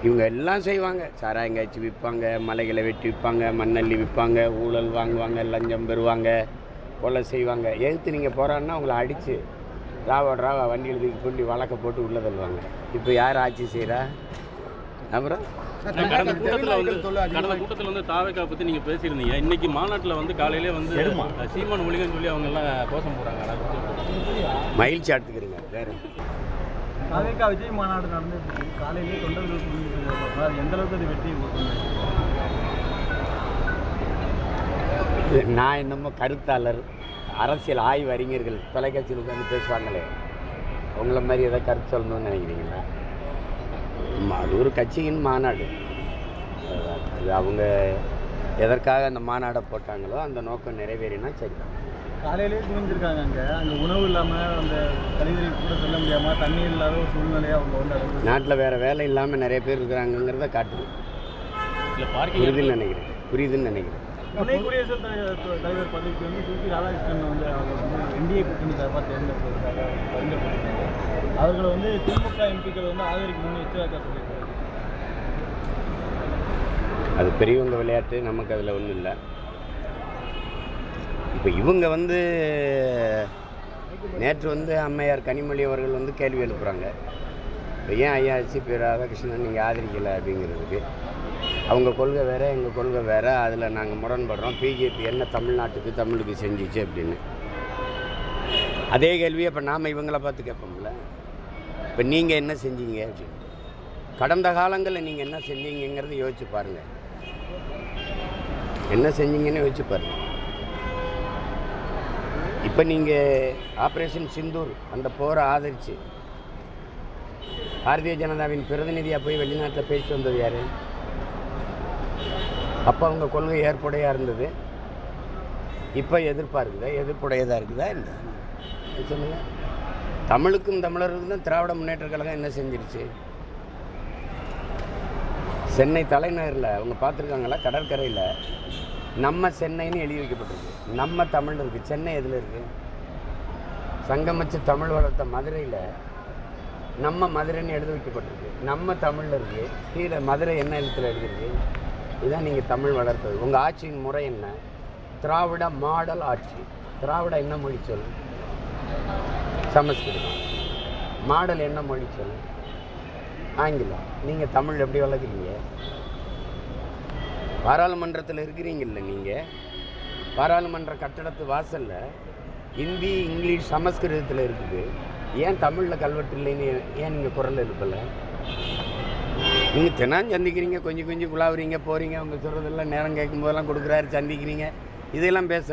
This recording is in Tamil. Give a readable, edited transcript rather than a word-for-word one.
இவங்க எல்லாம் செய்வாங்க. சாராயங்காய்ச்சி விற்பாங்க, மலைகளை வெட்டி விற்பாங்க, மண்ணள்ளி விற்பாங்க, ஊழல் வாங்குவாங்க, லஞ்சம் பெறுவாங்க, கொலை செய்வாங்க. எதிர்த்து நீங்கள் போகிறான்னா அவங்கள அடித்து ராவா வண்டி எழுதிக்கு கொண்டு வழக்க போட்டு உள்ளே தள்ளுவாங்க. இப்போ யார் ஆட்சி செய்கிறா? அப்புறம் கடந்த கூட்டத்தில் வந்து தாவேக்கா பற்றி நீங்கள் பேசியிருந்தீங்க. இன்னைக்கு மாநாட்டில் வந்து காலையிலே வந்து சீமான் ஒழிகன்னு சொல்லி அவங்க எல்லாம் கோஷம் போகிறாங்க. மகிழ்ச்சி எடுத்துக்கிறீங்க. வேறு தாவேக்கா விஜய் மாநாடு நடந்துட்டு காலையிலே தொண்டர்கள் எந்த அளவுக்கு அது வெற்றி நான் என்னமோ கருத்தாளர், அரசியல் ஆய்வு அறிஞர்கள் தொலைக்காட்சியில் உட்காந்து பேசுவாங்களே, உங்களை மாதிரி எதாவது கருத்து சொல்லணும்னு நினைக்கிறீங்களா? அது ஒரு கட்சியின் மாநாடு. அது அவங்க எதற்காக அந்த மாநாடை போட்டாங்களோ அந்த நோக்கம் நிறைவேறினா சரி. காலையிலே குவிஞ்சிருக்காங்க. அங்கே உணவு இல்லாமல் அந்த கழிவறை கூட செல்ல முடியாமல் தண்ணீர் இல்லாத ஒரு சூழ்நிலையை அவங்க வந்து நாட்டில் வேறு வேலை இல்லாமல் நிறைய பேர் இருக்கிறாங்கிறத காட்டுது. புரியுதுன்னு நினைக்கிறேன். துணை குடியரசுத் தலைவர் பதவிக்கு வந்து சி.பி. ராதாகிருஷ்ணன் வந்து அவங்க வந்து என்டிஏ கூட்டணி சார்பாக தேர்ந்தெடுப்பதற்காக தேர்ந்தெடுத்திருக்காங்க. அவர்களை வந்து திமுக எம்பிக்கள் வந்து ஆதரிக்கணும்னு எச்சரிக்கை சொல்லியிருக்காங்க. அது பெரியவங்க விளையாட்டு, நமக்கு அதில் ஒன்றும் இல்லை. இப்போ இவங்க வந்து நேற்று வந்து அம்மையார் கனிமொழி அவர்கள் வந்து கேள்வி எழுப்புகிறாங்க. இப்போ ஏன் ஐயா சி.பி. ராதாகிருஷ்ணன் நீங்கள் ஆதரிக்கலை அப்படிங்கிறதுக்கு. அவங்க கொள்கை வேறு, எங்கள் கொள்கை வேறு, அதில் நாங்கள் முரண்படுறோம். பிஜேபி என்ன தமிழ்நாட்டுக்கு தமிழுக்கு செஞ்சிச்சு அப்படின்னு. அதே கேள்வியை இப்போ நாம் இவங்கள பார்த்து கேட்போம்ல. இப்போ நீங்கள் என்ன செஞ்சீங்க அப்படின்னு. கடந்த காலங்களில் நீங்கள் என்ன செஞ்சீங்கிறத யோசிச்சு பாருங்கள். என்ன செஞ்சீங்கன்னு யோசிச்சு பாருங்கள். இப்போ நீங்கள் ஆப்ரேஷன் சிந்தூர் அந்த போரை ஆதரித்து பாரதிய ஜனதாவின் பிரதிநிதியாக போய் வெளிநாட்டில் பேசிட்டு வந்தது யார்? அப்போ அவங்க கொள்கை ஏற்புடையாக இருந்தது. இப்போ எதிர்ப்புடையதாக இருக்குதா என்ன சொல்லுங்கள். தமிழுக்கும் தமிழருக்கும் தான் திராவிட முன்னேற்ற கழகம் என்ன செஞ்சிருச்சு? சென்னை தலைநகரில் அவங்க பார்த்துருக்காங்களா? கடற்கரையில் நம்ம சென்னைன்னு எழுதி வைக்கப்பட்டிருக்கு. நம்ம தமிழ் இருக்குது. சென்னை எதில் இருக்குது? சங்கமச்சு தமிழ் வளர்த்த மதுரையில் நம்ம மதுரைன்னு எழுதி வைக்கப்பட்டிருக்கு. நம்ம தமிழில் இருக்குது. கீழே மதுரை என்ன எழுத்தில் எழுதிருக்கு? இதுதான் நீங்கள் தமிழ் வளர்த்தது. உங்கள் ஆட்சியின் முறை என்ன? திராவிட மாடல் ஆட்சி. திராவிட என்ன மொழி சொல்? சமஸ்கிருதம். மாடல் என்ன மொழி சொல்? ஆங்கிலம். நீங்கள் தமிழ் எப்படி வளர்க்குறீங்க? பாராளுமன்றத்தில் இருக்கிறீங்கல்ல, நீங்கள் பாராளுமன்ற கட்டடத்து வாசலில் ஹிந்தி, இங்கிலீஷ், சமஸ்கிருதத்தில் இருக்குது. ஏன் தமிழில் கல்வெட்டு இல்லைன்னு ஏன் நீங்கள் குரல் எழுப்பலை? நீங்கள் தினம் சந்திக்கிறீங்க, கொஞ்சம் குழாவுறீங்க, போகிறீங்க, அவங்க சொல்கிறதெல்லாம் நேரம் கேட்கும் போதெல்லாம் கொடுக்குறாரு, சந்திக்கிறீங்க, இதெல்லாம் பேசலை.